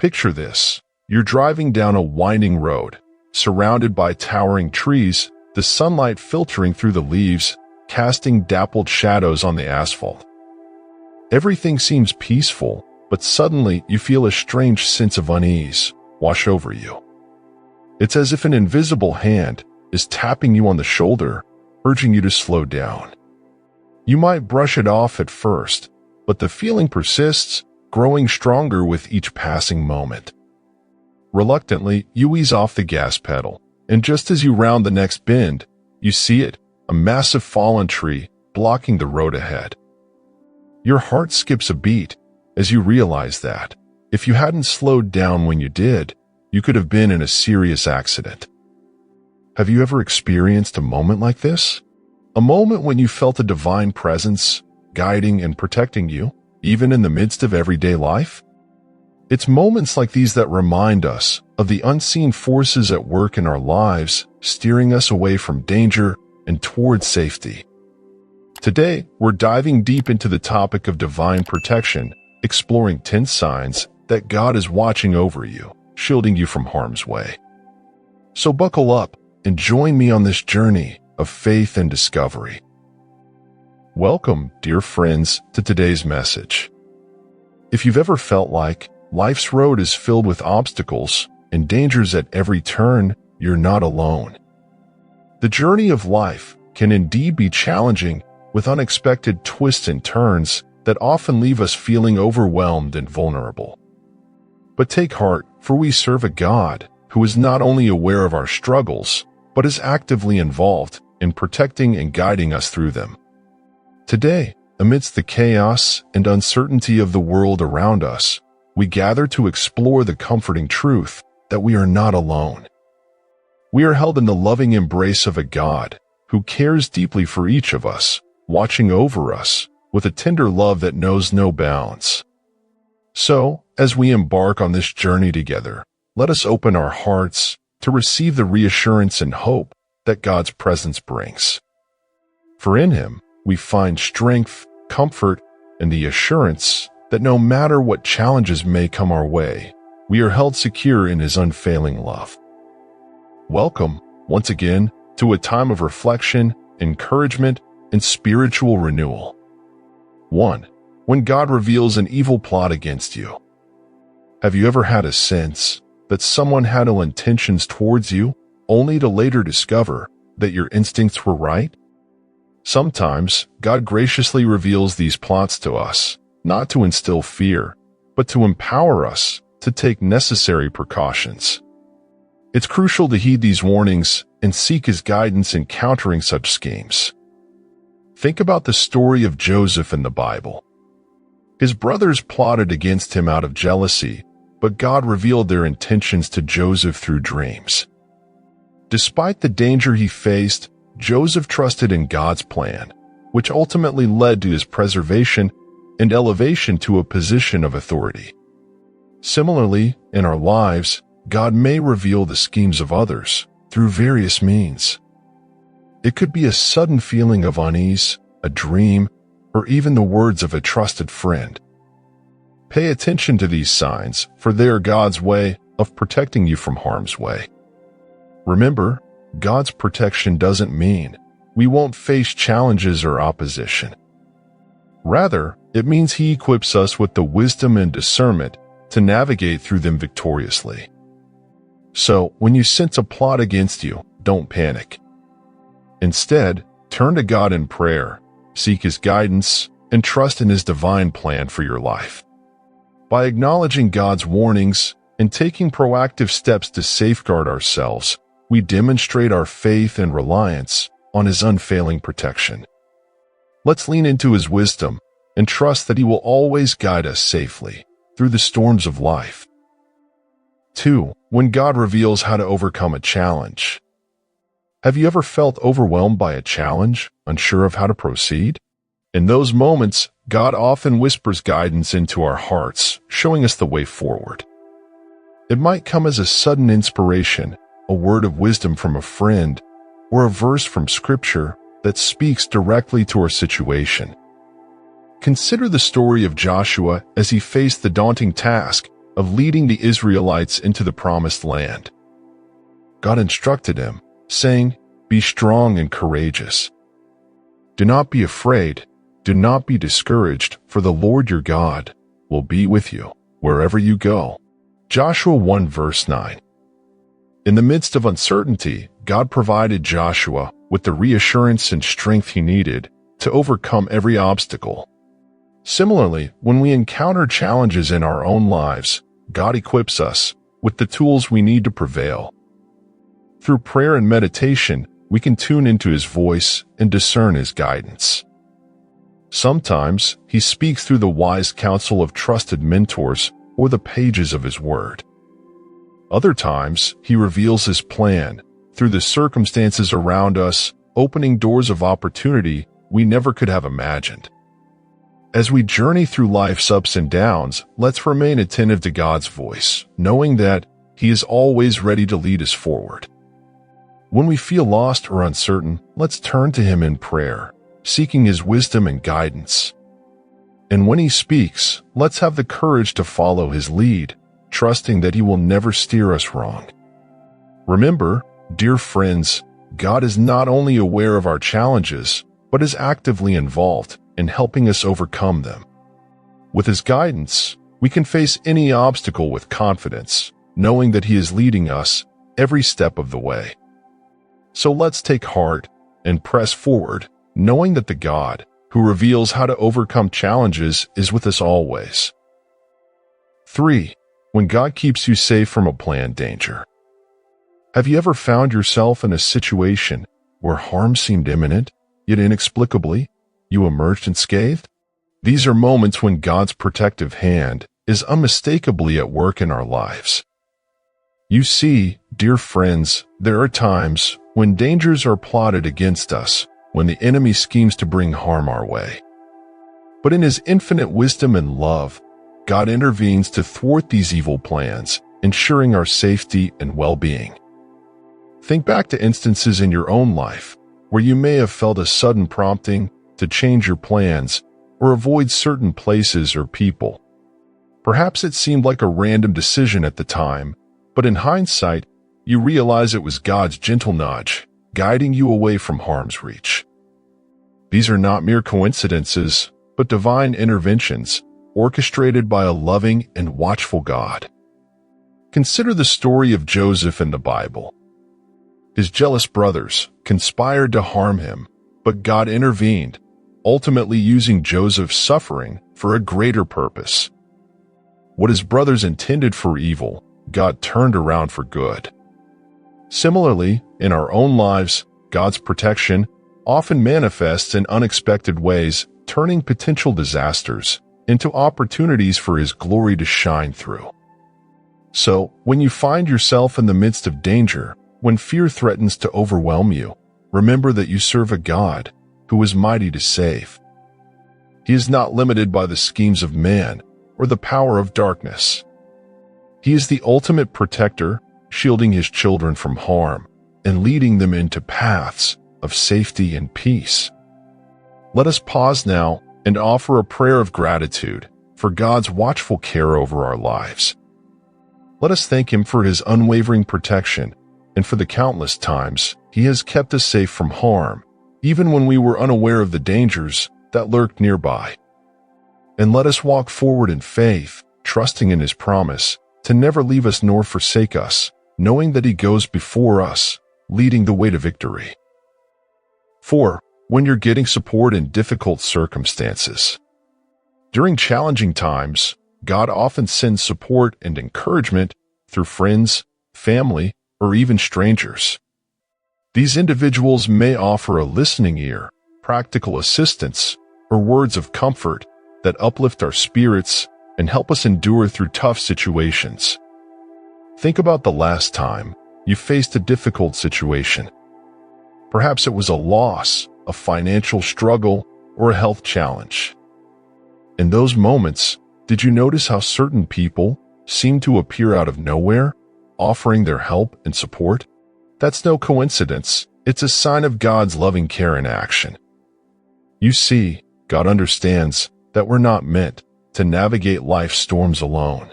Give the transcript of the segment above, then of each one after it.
Picture this. You're driving down a winding road, surrounded by towering trees, the sunlight filtering through the leaves, casting dappled shadows on the asphalt. Everything seems peaceful, but suddenly you feel a strange sense of unease wash over you. It's as if an invisible hand is tapping you on the shoulder, urging you to slow down. You might brush it off at first, but the feeling persists, growing stronger with each passing moment. Reluctantly, you ease off the gas pedal, and just as you round the next bend, you see it, a massive fallen tree blocking the road ahead. Your heart skips a beat as you realize that, if you hadn't slowed down when you did, you could have been in a serious accident. Have you ever experienced a moment like this? A moment when you felt a divine presence, guiding and protecting you, even in the midst of everyday life? It's moments like these that remind us of the unseen forces at work in our lives, steering us away from danger and towards safety. Today, we're diving deep into the topic of divine protection, exploring 10 signs that God is watching over you, shielding you from harm's way. So buckle up and join me on this journey of faith and discovery. Welcome, dear friends, to today's message. If you've ever felt like life's road is filled with obstacles and dangers at every turn, you're not alone. The journey of life can indeed be challenging, with unexpected twists and turns that often leave us feeling overwhelmed and vulnerable. But take heart, for we serve a God who is not only aware of our struggles, but is actively involved in protecting and guiding us through them. Today, amidst the chaos and uncertainty of the world around us, we gather to explore the comforting truth that we are not alone. We are held in the loving embrace of a God who cares deeply for each of us, watching over us with a tender love that knows no bounds. So, as we embark on this journey together, let us open our hearts to receive the reassurance and hope that God's presence brings. For in Him, we find strength, comfort, and the assurance that no matter what challenges may come our way, we are held secure in His unfailing love. Welcome, once again, to a time of reflection, encouragement, and spiritual renewal. 1. When God reveals an evil plot against you. Have you ever had a sense that someone had ill intentions towards you, only to later discover that your instincts were right? Sometimes, God graciously reveals these plots to us, not to instill fear, but to empower us to take necessary precautions. It's crucial to heed these warnings and seek His guidance in countering such schemes. Think about the story of Joseph in the Bible. His brothers plotted against him out of jealousy, but God revealed their intentions to Joseph through dreams. Despite the danger he faced, Joseph trusted in God's plan, which ultimately led to his preservation and elevation to a position of authority. Similarly, in our lives, God may reveal the schemes of others through various means. It could be a sudden feeling of unease, a dream, or even the words of a trusted friend. Pay attention to these signs, for they are God's way of protecting you from harm's way. Remember, God's protection doesn't mean we won't face challenges or opposition. Rather, it means He equips us with the wisdom and discernment to navigate through them victoriously. So, when you sense a plot against you, don't panic. Instead, turn to God in prayer, seek His guidance, and trust in His divine plan for your life. By acknowledging God's warnings and taking proactive steps to safeguard ourselves, we demonstrate our faith and reliance on His unfailing protection. Let's lean into His wisdom and trust that He will always guide us safely through the storms of life. 2. When God reveals how to overcome a challenge. Have you ever felt overwhelmed by a challenge, unsure of how to proceed? In those moments, God often whispers guidance into our hearts, showing us the way forward. It might come as a sudden inspiration, a word of wisdom from a friend, or a verse from Scripture that speaks directly to our situation. Consider the story of Joshua as he faced the daunting task of leading the Israelites into the promised land. God instructed him, saying, "Be strong and courageous. Do not be afraid, do not be discouraged, for the Lord your God will be with you wherever you go." Joshua 1 verse 9. In the midst of uncertainty, God provided Joshua with the reassurance and strength he needed to overcome every obstacle. Similarly, when we encounter challenges in our own lives, God equips us with the tools we need to prevail. Through prayer and meditation, we can tune into His voice and discern His guidance. Sometimes He speaks through the wise counsel of trusted mentors or the pages of His Word. Other times, He reveals His plan through the circumstances around us, opening doors of opportunity we never could have imagined. As we journey through life's ups and downs, let's remain attentive to God's voice, knowing that He is always ready to lead us forward. When we feel lost or uncertain, let's turn to Him in prayer, seeking His wisdom and guidance. And when He speaks, let's have the courage to follow His lead, trusting that He will never steer us wrong. Remember, dear friends, God is not only aware of our challenges, but is actively involved in helping us overcome them. With His guidance, we can face any obstacle with confidence, knowing that He is leading us every step of the way. So let's take heart and press forward, knowing that the God who reveals how to overcome challenges is with us always. 3. When God keeps you safe from a planned danger. Have you ever found yourself in a situation where harm seemed imminent, yet inexplicably, you emerged unscathed? These are moments when God's protective hand is unmistakably at work in our lives. You see, dear friends, there are times when dangers are plotted against us, when the enemy schemes to bring harm our way. But in His infinite wisdom and love, God intervenes to thwart these evil plans, ensuring our safety and well-being. Think back to instances in your own life where you may have felt a sudden prompting to change your plans or avoid certain places or people. Perhaps it seemed like a random decision at the time, but in hindsight, you realize it was God's gentle nudge, guiding you away from harm's reach. These are not mere coincidences, but divine interventions orchestrated by a loving and watchful God. Consider the story of Joseph in the Bible. His jealous brothers conspired to harm him, but God intervened, ultimately using Joseph's suffering for a greater purpose. What his brothers intended for evil, God turned around for good. Similarly, in our own lives, God's protection often manifests in unexpected ways, turning potential disasters into opportunities for His glory to shine through. So, when you find yourself in the midst of danger, when fear threatens to overwhelm you, remember that you serve a God who is mighty to save. He is not limited by the schemes of man or the power of darkness. He is the ultimate protector, shielding His children from harm and leading them into paths of safety and peace. Let us pause now and offer a prayer of gratitude for God's watchful care over our lives. Let us thank Him for His unwavering protection and for the countless times He has kept us safe from harm, even when we were unaware of the dangers that lurked nearby. And let us walk forward in faith, trusting in His promise to never leave us nor forsake us, knowing that He goes before us, leading the way to victory. 4. When you're getting support in difficult circumstances. During challenging times, God often sends support and encouragement through friends, family, or even strangers. These individuals may offer a listening ear, practical assistance, or words of comfort that uplift our spirits and help us endure through tough situations. Think about the last time you faced a difficult situation. Perhaps it was a loss, a financial struggle, or a health challenge. In those moments, did you notice how certain people seemed to appear out of nowhere, offering their help and support? That's no coincidence. It's a sign of God's loving care in action. You see, God understands that we're not meant to navigate life's storms alone.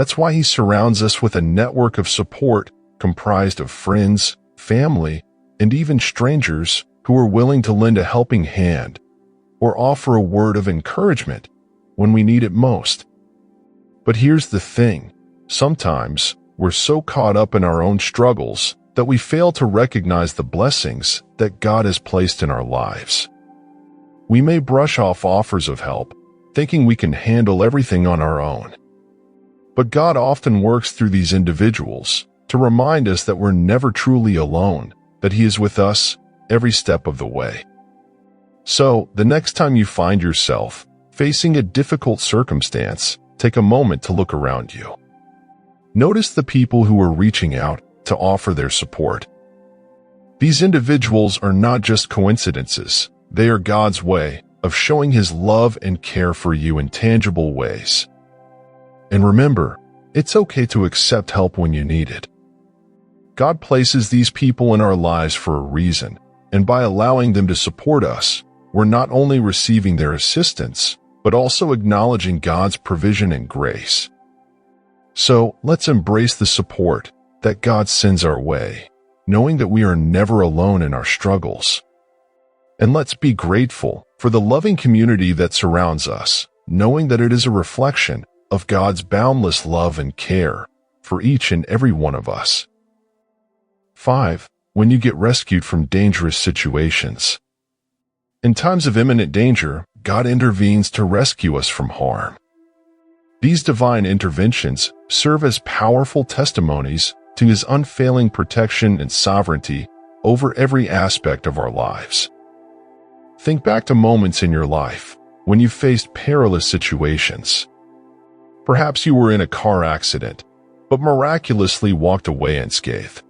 That's why he surrounds us with a network of support comprised of friends, family, and even strangers who are willing to lend a helping hand or offer a word of encouragement when we need it most. But here's the thing. Sometimes we're so caught up in our own struggles that we fail to recognize the blessings that God has placed in our lives. We may brush off offers of help, thinking we can handle everything on our own. But God often works through these individuals to remind us that we're never truly alone, that He is with us every step of the way. So, the next time you find yourself facing a difficult circumstance, take a moment to look around you. Notice the people who are reaching out to offer their support. These individuals are not just coincidences. They are God's way of showing His love and care for you in tangible ways. And remember, it's okay to accept help when you need it. God places these people in our lives for a reason, and by allowing them to support us, we're not only receiving their assistance, but also acknowledging God's provision and grace. So, let's embrace the support that God sends our way, knowing that we are never alone in our struggles. And let's be grateful for the loving community that surrounds us, knowing that it is a reflection of God's boundless love and care for each and every one of us. 5. When you get rescued from dangerous situations. In times of imminent danger, God intervenes to rescue us from harm. These divine interventions serve as powerful testimonies to His unfailing protection and sovereignty over every aspect of our lives. Think back to moments in your life when you faced perilous situations. Perhaps you were in a car accident, but miraculously walked away unscathed.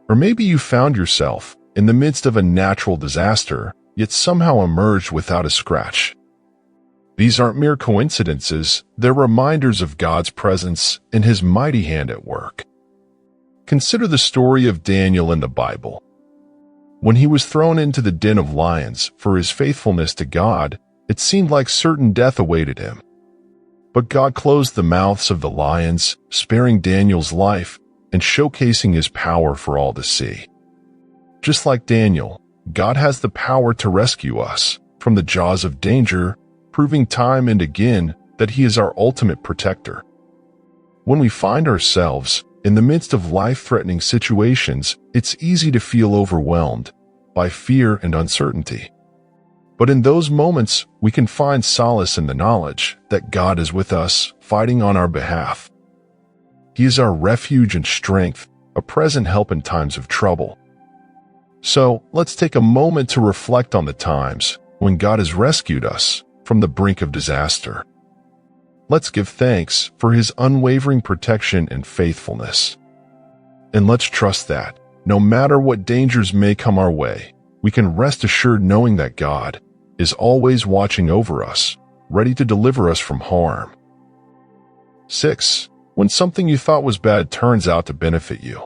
Or maybe you found yourself in the midst of a natural disaster, yet somehow emerged without a scratch. These aren't mere coincidences, they're reminders of God's presence and His mighty hand at work. Consider the story of Daniel in the Bible. When he was thrown into the den of lions for his faithfulness to God, it seemed like certain death awaited him. But God closed the mouths of the lions, sparing Daniel's life and showcasing His power for all to see. Just like Daniel, God has the power to rescue us from the jaws of danger, proving time and again that He is our ultimate protector. When we find ourselves in the midst of life-threatening situations, it's easy to feel overwhelmed by fear and uncertainty. But in those moments, we can find solace in the knowledge that God is with us, fighting on our behalf. He is our refuge and strength, a present help in times of trouble. So, let's take a moment to reflect on the times when God has rescued us from the brink of disaster. Let's give thanks for His unwavering protection and faithfulness. And let's trust that, no matter what dangers may come our way, we can rest assured knowing that God is always watching over us, ready to deliver us from harm. 6. When something you thought was bad turns out to benefit you.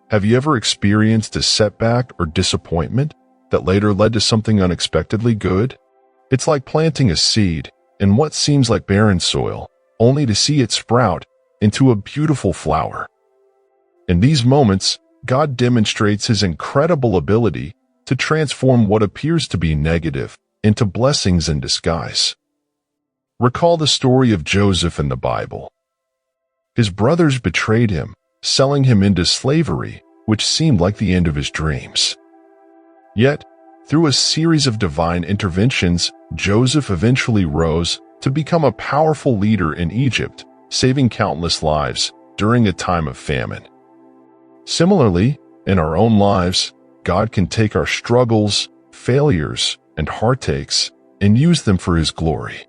Have you ever experienced a setback or disappointment that later led to something unexpectedly good? It's like planting a seed in what seems like barren soil, only to see it sprout into a beautiful flower. In these moments, God demonstrates His incredible ability to transform what appears to be negative into blessings in disguise. Recall the story of Joseph in the Bible. His brothers betrayed him, selling him into slavery, which seemed like the end of his dreams. Yet, through a series of divine interventions, Joseph eventually rose to become a powerful leader in Egypt, saving countless lives during a time of famine. Similarly, in our own lives, God can take our struggles, failures, and heartaches and use them for His glory.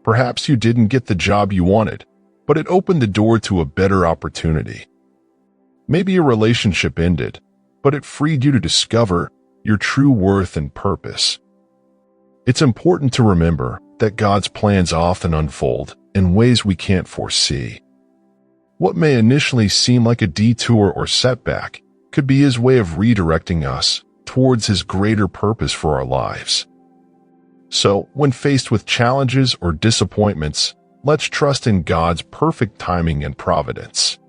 Perhaps you didn't get the job you wanted, but it opened the door to a better opportunity. Maybe a relationship ended, but it freed you to discover your true worth and purpose. It's important to remember that God's plans often unfold in ways we can't foresee. What may initially seem like a detour or setback could be His way of redirecting us towards His greater purpose for our lives. So, when faced with challenges or disappointments, let's trust in God's perfect timing and providence.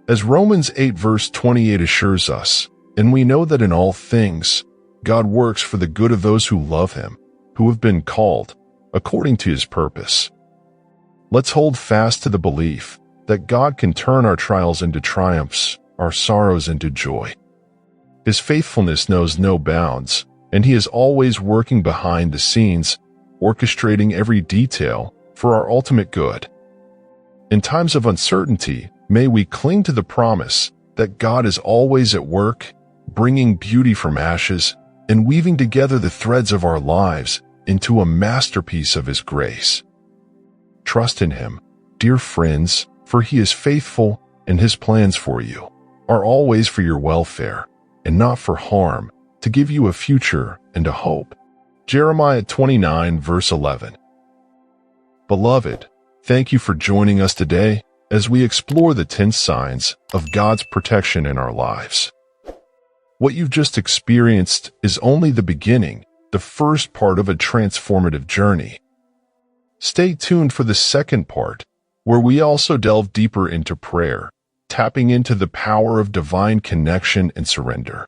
As Romans 8 verse 28 assures us, and we know that in all things, God works for the good of those who love Him, who have been called, according to His purpose. Let's hold fast to the belief that God can turn our trials into triumphs, our sorrows into joy. His faithfulness knows no bounds, and He is always working behind the scenes, orchestrating every detail for our ultimate good. In times of uncertainty, may we cling to the promise that God is always at work, bringing beauty from ashes and weaving together the threads of our lives into a masterpiece of His grace. Trust in Him, dear friends, for He is faithful, and His plans for you are always for your welfare and not for harm, to give you a future and a hope. Jeremiah 29 verse 11. Beloved, thank you for joining us today as we explore the 10 signs of God's protection in our lives. What you've just experienced is only the beginning, the first part of a transformative journey. Stay tuned for the second part, where we also delve deeper into prayer, tapping into the power of divine connection and surrender.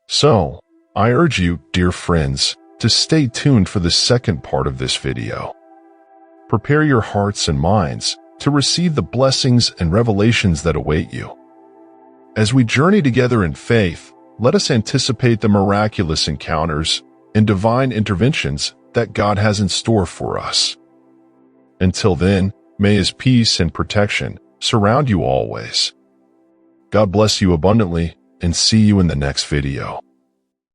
So, I urge you, dear friends, to stay tuned for the second part of this video. Prepare your hearts and minds to receive the blessings and revelations that await you. As we journey together in faith, let us anticipate the miraculous encounters and divine interventions that God has in store for us. Until then, may His peace and protection surround you always. God bless you abundantly, and see you in the next video.